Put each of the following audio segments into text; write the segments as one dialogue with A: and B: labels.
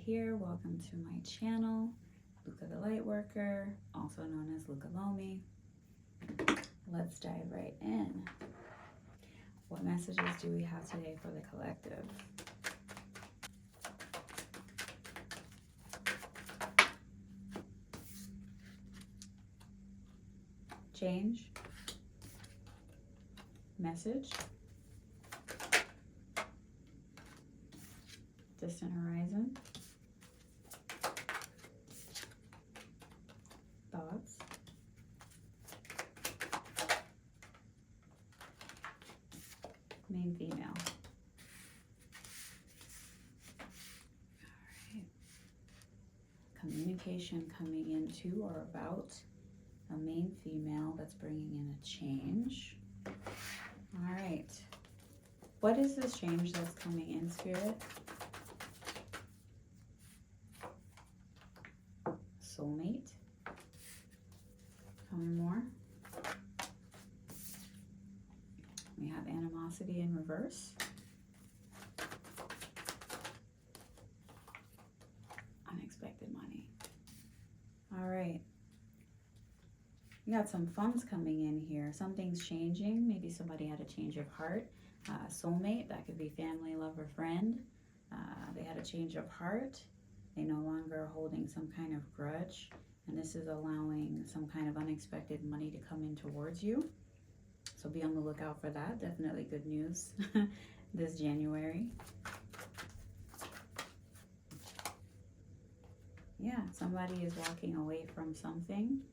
A: here. Welcome to my channel, Luca the Lightworker, also known as Luca Lomi. Let's dive right in. What messages do we have today for the collective? Change. Message. Distant horizon. Thoughts. Main female. All right. Communication coming into or about a main female that's bringing in a change. All right. What is this change that's coming in, Spirit? Soulmate. Tell me more. We have animosity in reverse. Unexpected money. All right. We got some funds coming in here. Something's changing. Maybe somebody had a change of heart. Soulmate, that could be family, lover, friend. They had a change of heart. They no longer are holding some kind of grudge. And this is allowing some kind of unexpected money to come in towards you. So be on the lookout for that. Definitely good news this January. Yeah, somebody is walking away from something.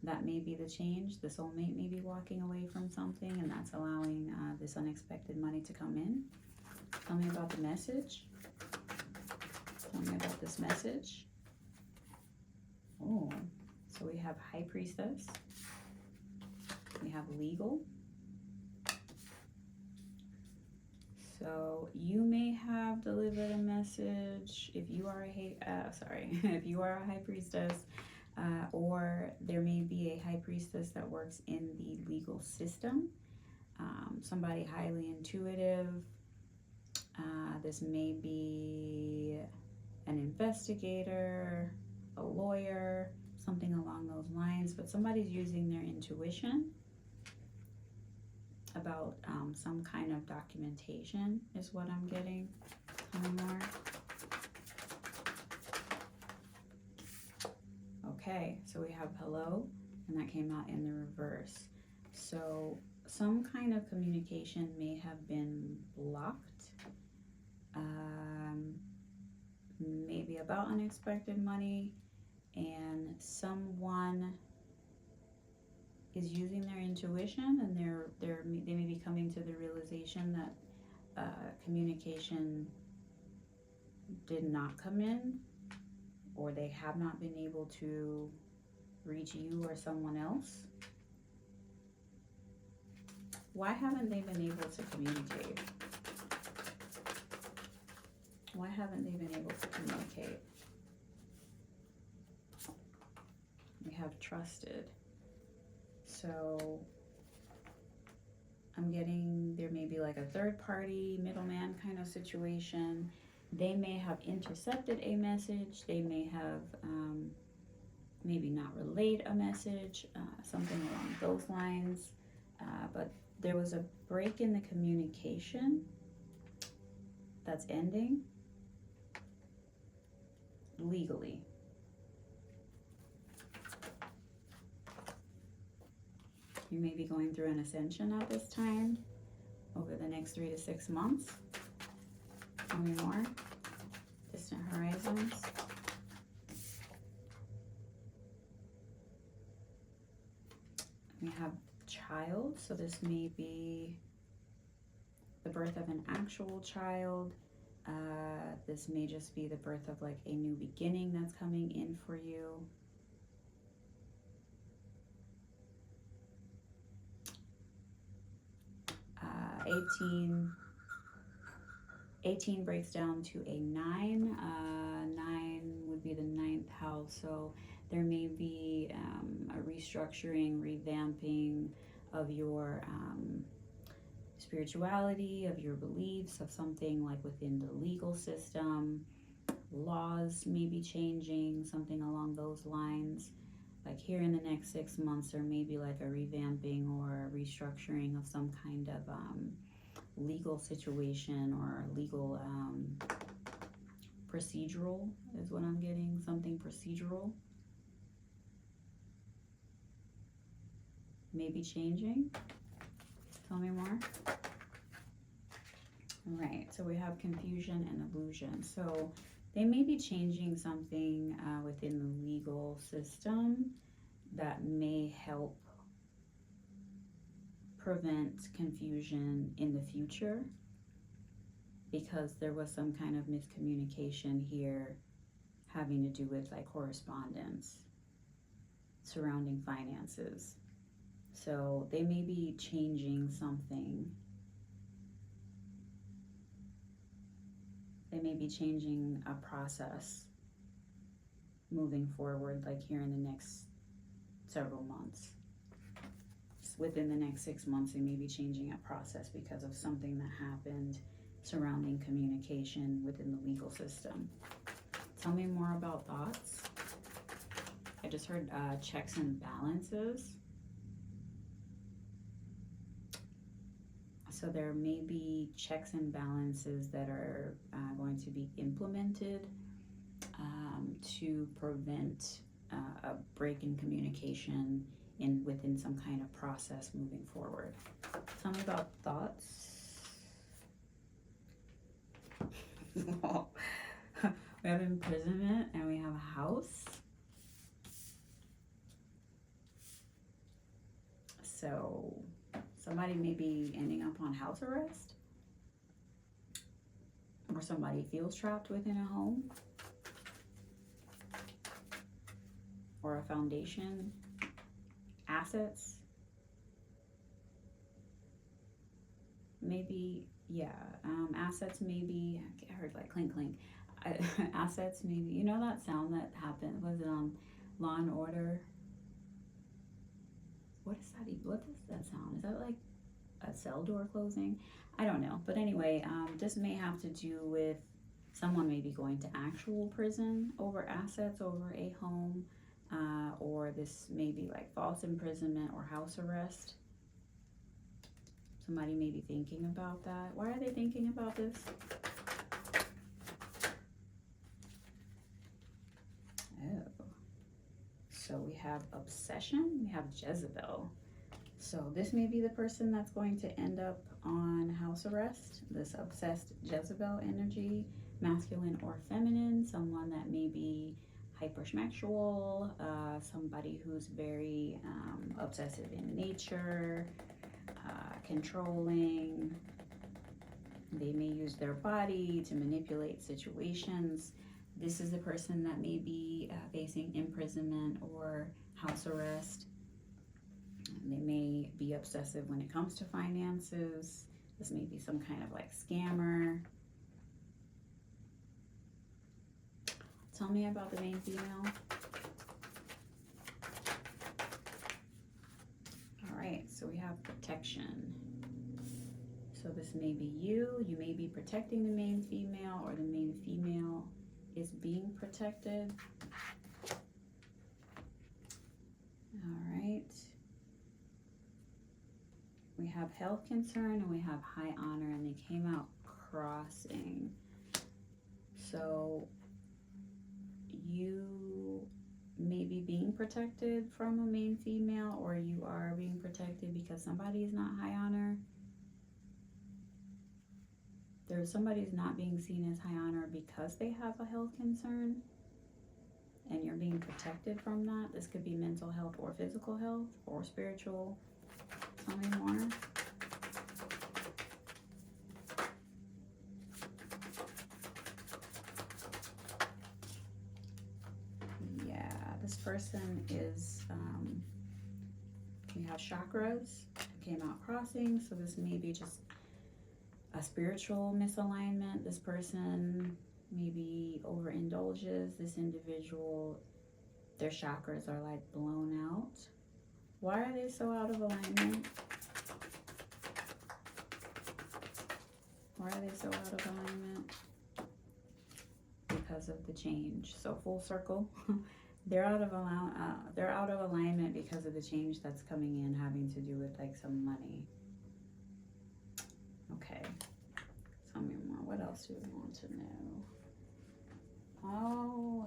A: That may be the change. The soulmate may be walking away from something, and that's allowing this unexpected money to come in. Tell me about the message. Tell me about this message. Oh, so we have High Priestess. We have Legal. So you may have delivered a message if you are if you are a High Priestess, or there may be a High Priestess that works in the legal system. Somebody highly intuitive. This may be an investigator, a lawyer, something along those lines, but somebody's using their intuition about some kind of documentation is what I'm getting. Tell me more. Okay, so we have hello, and that came out in the reverse. So some kind of communication may have been blocked. Maybe about unexpected money, and someone is using their intuition, and they may be coming to the realization that communication did not come in, or they have not been able to reach you or someone else. Why haven't they been able to communicate? Why haven't they been able to communicate? We have trusted. So I'm getting there may be like a third party, middleman kind of situation. They may have intercepted a message. They may have maybe not relayed a message, something along those lines. But there was a break in the communication that's ending legally. You may be going through an ascension at this time over the next 3 to 6 months. Tell me more. Distant horizons. We have child, so this may be the birth of an actual child. This may just be the birth of like a new beginning that's coming in for you. Uh, 18 breaks down to a 9. 9 would be the 9th house, so there may be a restructuring, revamping of your spirituality, of your beliefs, of something like within the legal system. laws may be changing, something along those lines. Like here in the next 6 months, there may be like a revamping or a restructuring of some kind of legal situation or legal procedural is what I'm getting, something procedural. Maybe changing. Tell me more. All right, so we have confusion and illusion. So they may be changing something within the legal system that may help prevent confusion in the future, because there was some kind of miscommunication here having to do with like correspondence surrounding finances. So they may be changing something. They may be changing a process moving forward, like here in the next several months. Within the next 6 months, they may be changing a process because of something that happened surrounding communication within the legal system. Tell me more about thoughts. I just heard checks and balances. So there may be checks and balances that are going to be implemented to prevent a break in communication within some kind of process moving forward. Tell me about thoughts. We have imprisonment and we have a house. So somebody may be ending up on house arrest, or somebody feels trapped within a home or a foundation. Assets, maybe, yeah, assets maybe, I heard like clink clink. Assets maybe, you know that sound that happened, was it on Law and Order? What is that? What is that sound? Is that like a cell door closing? I don't know. But anyway, this may have to do with someone maybe going to actual prison over assets, over a home, or this may be like false imprisonment or house arrest. Somebody may be thinking about that. Why are they thinking about this? Oh. So we have obsession, we have Jezebel. So this may be the person that's going to end up on house arrest, this obsessed Jezebel energy, masculine or feminine, someone that may be hypersexual, somebody who's very obsessive in nature, controlling. They may use their body to manipulate situations. This is the person that may be facing imprisonment or house arrest. They may be obsessive when it comes to finances. This may be some kind of like scammer. Tell me about the main female. All right, so we have protection. So this may be you. You may be protecting the main female, or the main female is being protected. All right. We have health concern and we have high honor, and they came out crossing. So you may be being protected from a main female, or you are being protected because somebody is not high honor. Somebody's not being seen as high honor because they have a health concern, and you're being protected from that. This could be mental health or physical health or spiritual. Tell me more. Yeah, this person is, we have chakras, came out crossing, so this may be just a spiritual misalignment. This person maybe overindulges. This individual, their chakras are like blown out. Why are they so out of alignment? Why are they so out of alignment? Because of the change. So full circle. They're out of alignment because of the change that's coming in, having to do with like some money. Okay. Tell me more. What else do we want to know? Oh,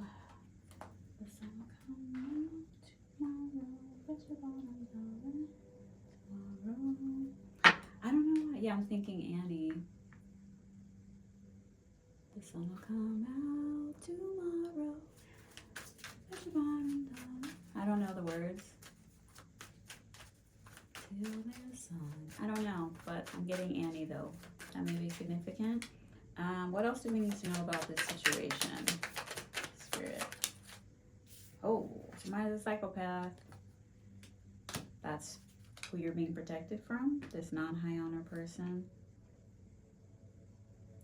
A: the sun will come out tomorrow. Press your bottom dollar tomorrow. I don't know. Yeah, I'm thinking Annie. The sun will come out tomorrow. Press your bottom dollar. I don't know the words. Till there's sun. I don't know, but I'm getting Annie though. That may be significant. What else do we need to know about this situation? Spirit. Oh, somebody's a psychopath. That's who you're being protected from. This non-high honor person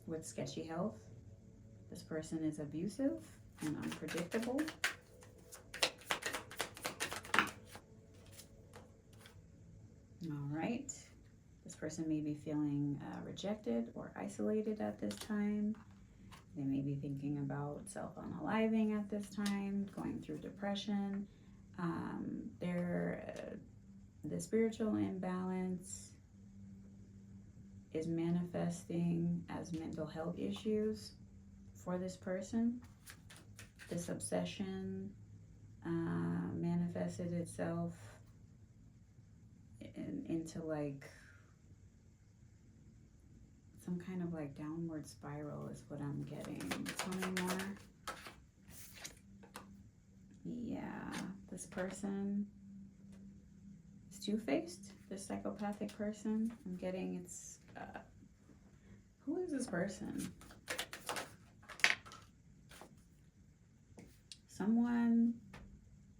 A: with sketchy health. This person is abusive and unpredictable. All right. This person may be feeling rejected or isolated at this time. They may be thinking about self-unaliving at this time, going through depression. The spiritual imbalance is manifesting as mental health issues for this person. This obsession manifested itself into like some kind of like downward spiral is what I'm getting. Tell me more. Yeah, this person is two-faced. This psychopathic person. I'm getting it's who is this person? Someone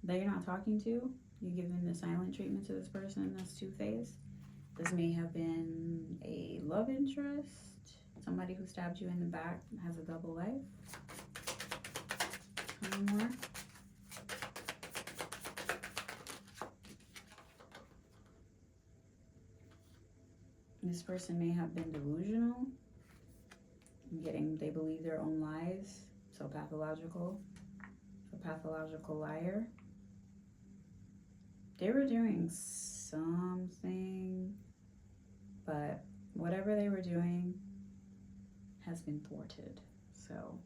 A: that you're not talking to. You're giving the silent treatment to this person that's two-faced. This may have been a love interest, somebody who stabbed you in the back, has a double life. Tell me more. This person may have been delusional. I'm getting they believe their own lies, so pathological. A pathological liar. They were doing something, but whatever they were doing has been thwarted. So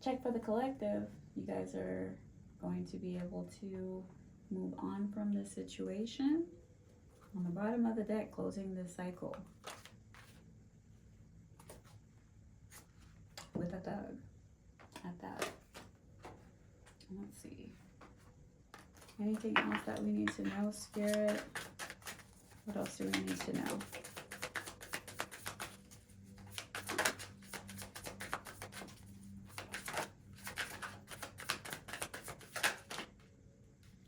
A: check for the collective. You guys are going to be able to move on from this situation. On the bottom of the deck, closing this cycle with a thug at that. Let's see. Anything else that we need to know, Spirit? What else do we need to know?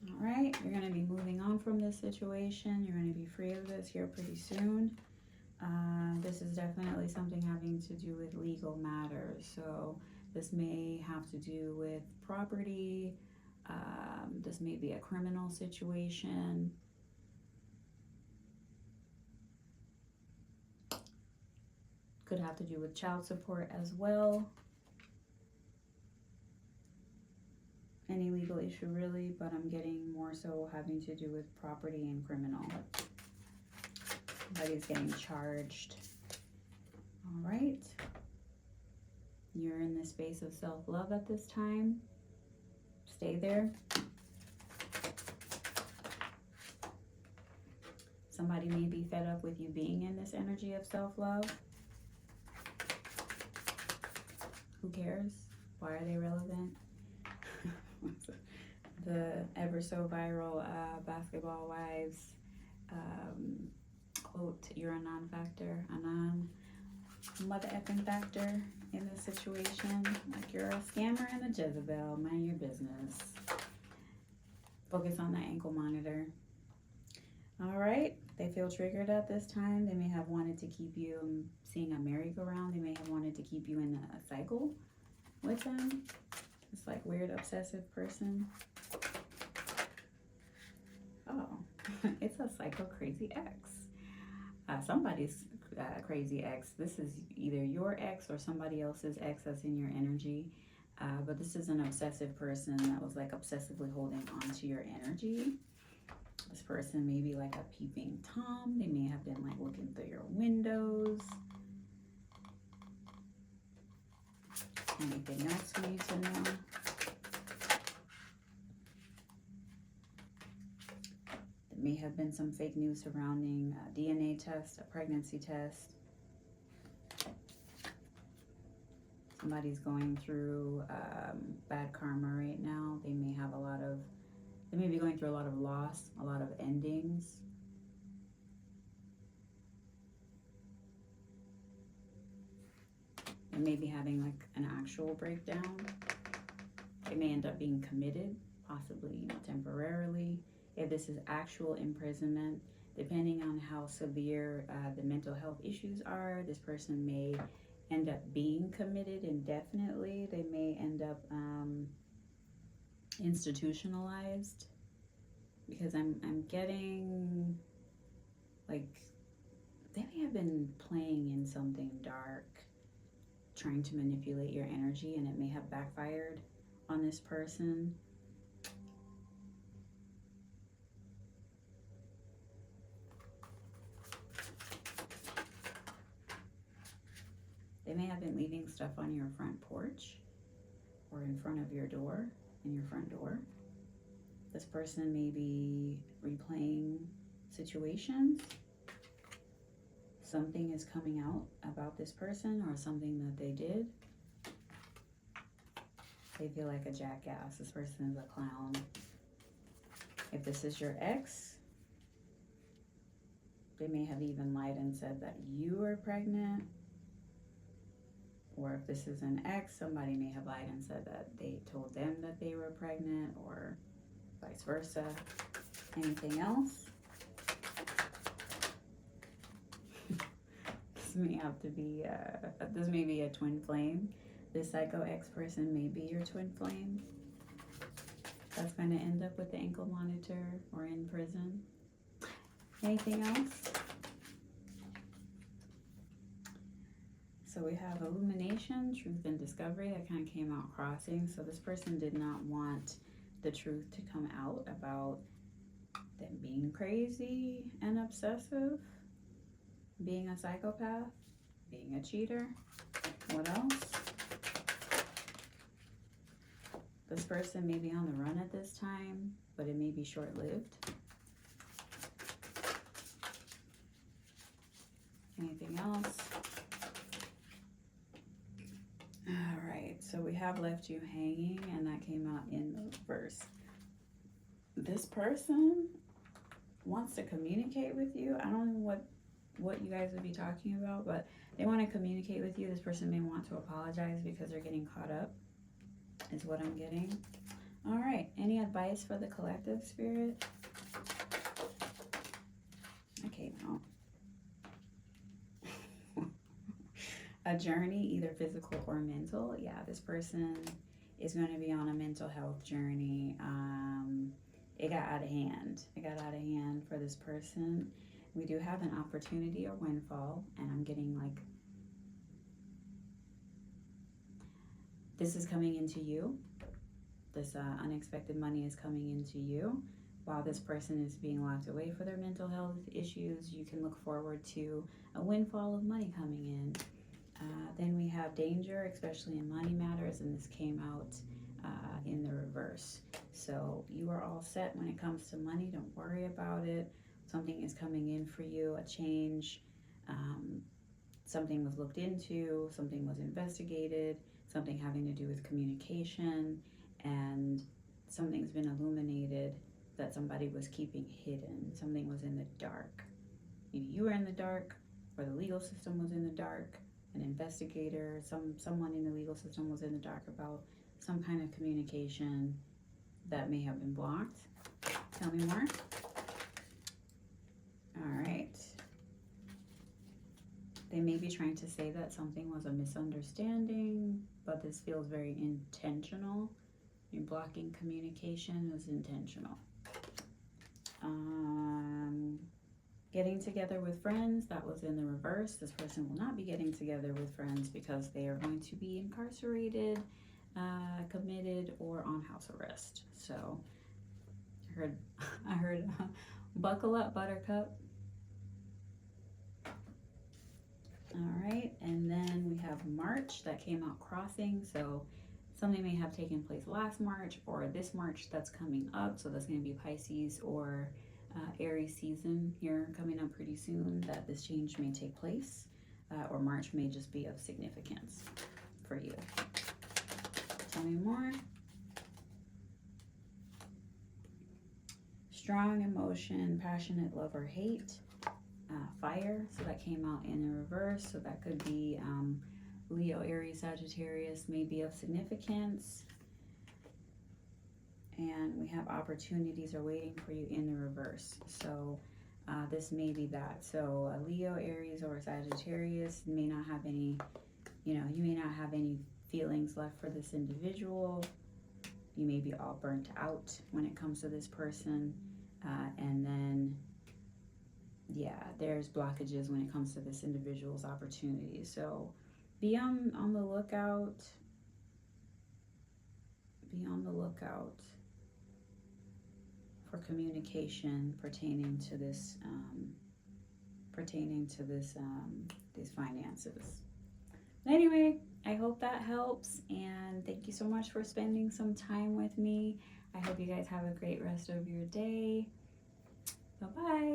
A: All right, you're going to be moving on from this situation. You're going to be free of this here pretty soon. This is definitely something having to do with legal matters. So this may have to do with property. This may be a criminal situation. Could have to do with child support as well. Any legal issue really, but I'm getting more so having to do with property and criminal. Somebody's getting charged. All right. You're in the space of self-love at this time. Stay there. Somebody may be fed up with you being in this energy of self-love. Who cares? Why are they relevant? The ever so viral Basketball Wives quote, you're a non-factor, a non-mother effing factor in this situation. Like you're a scammer and a Jezebel. Mind your business. Focus on that ankle monitor. All right. They feel triggered at this time. They may have wanted to keep you, I'm seeing a merry-go-round. They may have wanted to keep you in a cycle with them. It's like weird obsessive person. Oh, it's a psycho crazy ex. Somebody's crazy ex. This is either your ex or somebody else's ex that's in your energy. But this is an obsessive person that was like obsessively holding on to your energy. This person may be like a peeping Tom. They may have been like looking through your windows. Anything else we need to know? There may have been some fake news surrounding a DNA test, a pregnancy test. Somebody's going through bad karma right now. They may have they may be going through a lot of loss, a lot of endings. They may be having like an actual breakdown. They may end up being committed, possibly, temporarily. If this is actual imprisonment, depending on how severe the mental health issues are, this person may end up being committed indefinitely. They may end up institutionalized, because I'm getting like they may have been playing in something dark, trying to manipulate your energy, and it may have backfired on this person. They may have been leaving stuff on your front porch or in front of your door, in your front door. This person may be replaying situations. Something is coming out about this person or something that they did. They feel like a jackass. This person is a clown. If this is your ex, they may have even lied and said that you are pregnant. Or if this is an ex, somebody may have lied and said that they told them that they were pregnant, or vice versa. Anything else? This may have to be, this may be a twin flame. This psycho ex person may be your twin flame. That's going to end up with the ankle monitor or in prison. Anything else? So we have illumination, truth, and discovery. That kind of came out crossing. So this person did not want the truth to come out about them being crazy and obsessive, being a psychopath, being a cheater. What else? This person may be on the run at this time, but it may be short-lived. Anything else? All right, so we have left you hanging, and that came out in the reverse. This person wants to communicate with you. I don't know what you guys would be talking about, but they want to communicate with you. This person may want to apologize because they're getting caught up, is what I'm getting. All right, any advice for the collective, Spirit? Okay, now. A journey, either physical or mental. Yeah, this person is going to be on a mental health journey. It got out of hand. It got out of hand for this person. We do have an opportunity or windfall, and I'm getting like, this is coming into you. This unexpected money is coming into you. While this person is being locked away for their mental health issues, you can look forward to a windfall of money coming in. Then we have danger, especially in money matters, and this came out in the reverse. So you are all set when it comes to money. Don't worry about it. Something is coming in for you, a change. Something was looked into, something was investigated, something having to do with communication, and something's been illuminated that somebody was keeping hidden. Something was in the dark. Maybe you were in the dark, or the legal system was in the dark. An investigator, someone in the legal system was in the dark about some kind of communication that may have been blocked. Tell me more. All right. They may be trying to say that something was a misunderstanding, but this feels very intentional. Your blocking communication is intentional. Getting together with friends, that was in the reverse. This person will not be getting together with friends because they are going to be incarcerated, committed, or on house arrest. So I heard buckle up, buttercup. All right, and then we have March that came out crossing. So something may have taken place last March or this March that's coming up. So that's going to be Pisces or Aries season here coming up pretty soon, that this change may take place, or March may just be of significance for you. Tell me more. Strong emotion, passionate love or hate. Fire, so that came out in the reverse. So that could be Leo, Aries, Sagittarius, may be of significance. And we have opportunities are waiting for you in the reverse. So this may be that. So a Leo, Aries, or Sagittarius may not have any, you may not have any feelings left for this individual. You may be all burnt out when it comes to this person. And then, yeah, there's blockages when it comes to this individual's opportunities. So be on the lookout. Be on the lookout for communication pertaining to this, these finances. Anyway, I hope that helps, and thank you so much for spending some time with me. I hope you guys have a great rest of your day. Bye-bye.